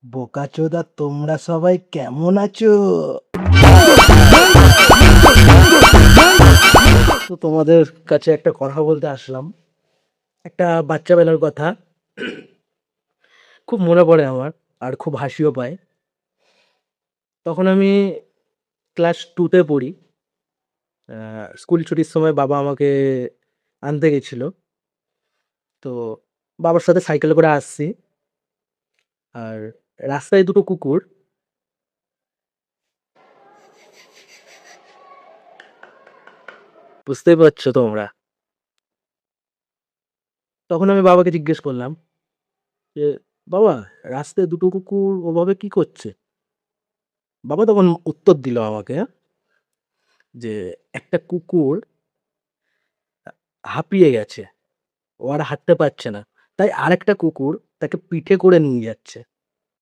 বোকাচোদা, তোমরা সবাই কেমন আছো? তো তোমাদের কাছে একটা কথা বলতে আসলাম। একটা বাচ্চা বেলার কথা খুব মনে পড়ে আমার, আর খুব হাসিও পায়। তখন আমি ক্লাস 2 তে পড়ি। স্কুল ছুটির সময় বাবা আমাকে আনতে গেছিল। তো বাবার সাথে সাইকেলে করে আসছি। আর রাস্তায় দুটো কুকুর, বুঝতেই পারছো তোমরা। তখন আমি বাবাকে জিজ্ঞেস করলাম যে, "বাবা, রাস্তায় দুটো কুকুর ওভাবে কি করছে?" বাবা তখন উত্তর দিল আমাকে যে, "একটা কুকুর হাঁপিয়ে গেছে। ও আর হাঁটতে পারছে না। তাই আরেকটা কুকুর তাকে পিঠে করে নিয়ে যাচ্ছে।"